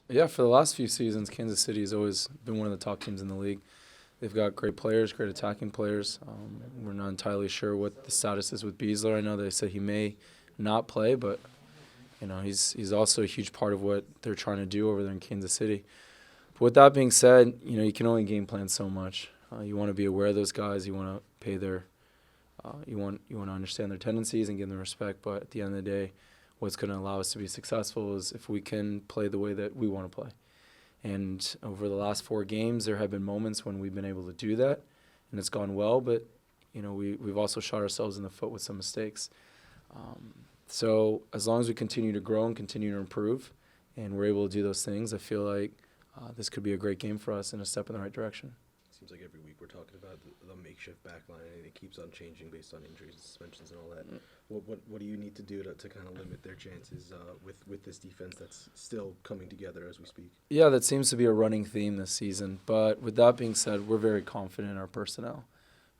Yeah, for the last few seasons, Kansas City has always been one of the top teams in the league. They've got great players, great attacking players. We're not entirely sure what the status is with Beasler. I know they said he may not play, but he's also a huge part of what they're trying to do over there in Kansas City. But with that being said, you can only game plan so much. You want to be aware of those guys. You want to pay their, you want to understand their tendencies and give them respect. But at the end of the day, what's going to allow us to be successful is if we can play the way that we want to play. And over the last 4 games, there have been moments when we've been able to do that, and it's gone well. But we've also shot ourselves in the foot with some mistakes. So as long as we continue to grow and continue to improve, and we're able to do those things, I feel like this could be a great game for us and a step in the right direction. Seems like every week we're talking about the makeshift backline, and it keeps on changing based on injuries and suspensions and all that. What do you need to do to kind of limit their chances with this defense that's still coming together as we speak? Yeah, that seems to be a running theme this season. But with that being said, we're very confident in our personnel,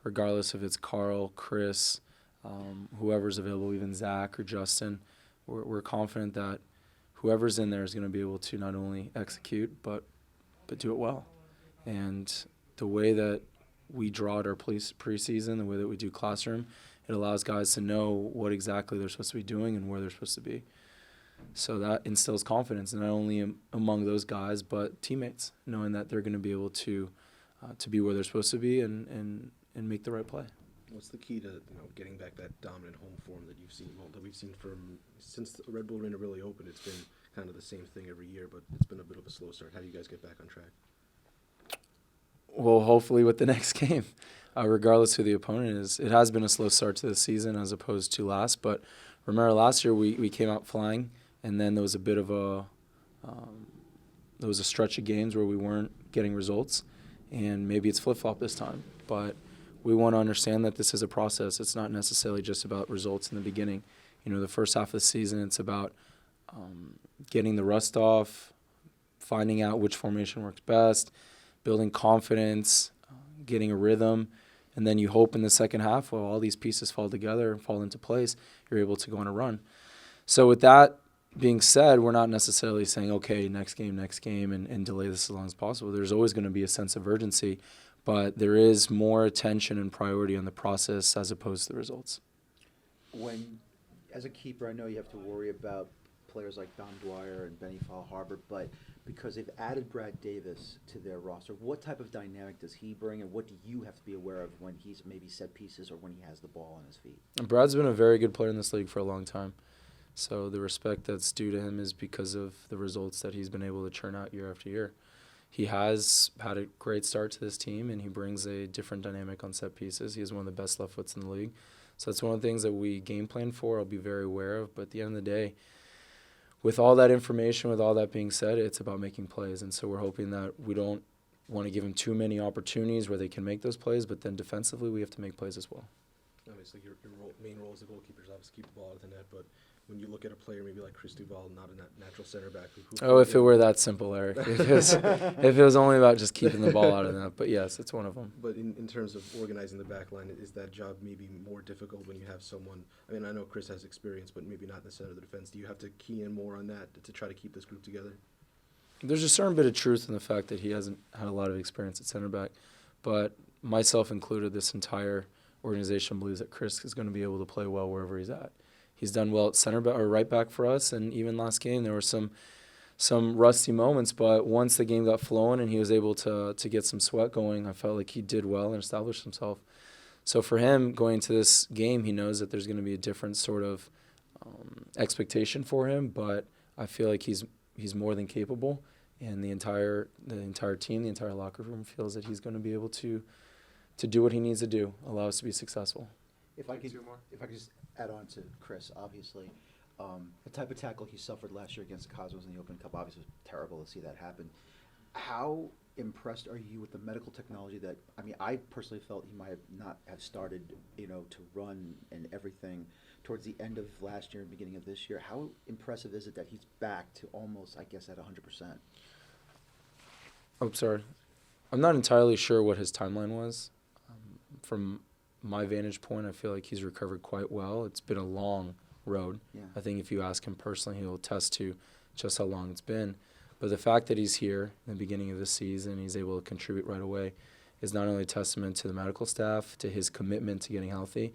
regardless if it's Carl, Chris, whoever's available, even Zach or Justin. We're confident that whoever's in there is going to be able to not only execute but do it well. And the way that we draw out our preseason, the way that we do classroom, it allows guys to know what exactly they're supposed to be doing and where they're supposed to be. So that instills confidence, not only among those guys but teammates, knowing that they're going to be able to be where they're supposed to be and make the right play. What's the key to getting back that dominant home form that we've seen since the Red Bull Arena really opened? It's been kind of the same thing every year, but it's been a bit of a slow start. How do you guys get back on track? Well, hopefully with the next game, regardless who the opponent is. It has been a slow start to the season as opposed to last, but remember last year we came out flying, and then there was a bit of there was a stretch of games where we weren't getting results, and maybe it's flip-flop this time. But we want to understand that this is a process. It's not necessarily just about results in the beginning. The first half of the season, it's about getting the rust off, finding out which formation works best, building confidence, getting a rhythm, and then you hope in the second half, while all these pieces fall together and fall into place, you're able to go on a run. So with that being said, we're not necessarily saying, okay, next game, and delay this as long as possible. There's always going to be a sense of urgency, but there is more attention and priority on the process as opposed to the results. As a keeper, I know you have to worry about players like Dom Dwyer and Benny Fall-Harbor, but because they've added Brad Davis to their roster, what type of dynamic does he bring, and what do you have to be aware of when he's maybe set pieces or when he has the ball on his feet? And Brad's been a very good player in this league for a long time. So the respect that's due to him is because of the results that he's been able to churn out year after year. He has had a great start to this team, and he brings a different dynamic on set pieces. He has one of the best left foots in the league. So that's one of the things that we game plan for. I'll be very aware of. But at the end of the day, with all that information, with all that being said, it's about making plays. And so we're hoping that we don't want to give them too many opportunities where they can make those plays, but then defensively we have to make plays as well. Obviously, your main role as a goalkeeper is obviously keep the ball out of the net, but when you look at a player maybe like Chris Duval, not a natural center back. If it were that simple, Eric. If it was only about just keeping the ball out of the net. But yes, it's one of them. But in terms of organizing the back line, is that job maybe more difficult when you have someone? I mean, I know Chris has experience, but maybe not in the center of the defense. Do you have to key in more on that to try to keep this group together? There's a certain bit of truth in the fact that he hasn't had a lot of experience at center back. But myself included, this entire organization believes that Chris is going to be able to play well wherever he's at. He's done well at center back or right back for us, and even last game there were some rusty moments. But once the game got flowing and he was able to get some sweat going, I felt like he did well and established himself. So for him going into this game, he knows that there's going to be a different sort of expectation for him. But I feel like he's more than capable, and the entire team, the entire locker room feels that he's going to be able to do what he needs to do, allow us to be successful. If I could just add on to Chris, obviously, the type of tackle he suffered last year against the Cosmos in the Open Cup, obviously it was terrible to see that happen. How impressed are you with the medical technology that, I mean, I personally felt he might not have started, to run and everything towards the end of last year and beginning of this year. How impressive is it that he's back to almost, I guess, at 100%? I'm sorry. I'm not entirely sure what his timeline was. From my vantage point, I feel like he's recovered quite well. It's been a long road. Yeah. I think if you ask him personally, he'll attest to just how long it's been. But the fact that he's here in the beginning of the season, he's able to contribute right away, is not only a testament to the medical staff, to his commitment to getting healthy,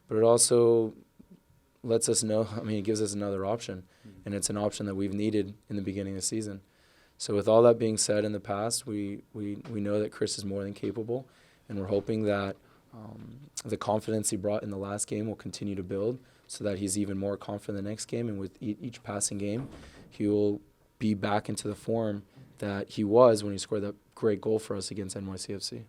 but it also lets us know, it gives us another option, and it's an option that we've needed in the beginning of the season. So with all that being said in the past, we know that Chris is more than capable, and we're hoping that the confidence he brought in the last game will continue to build so that he's even more confident the next game, and with each passing game, he will be back into the form that he was when he scored that great goal for us against NYCFC.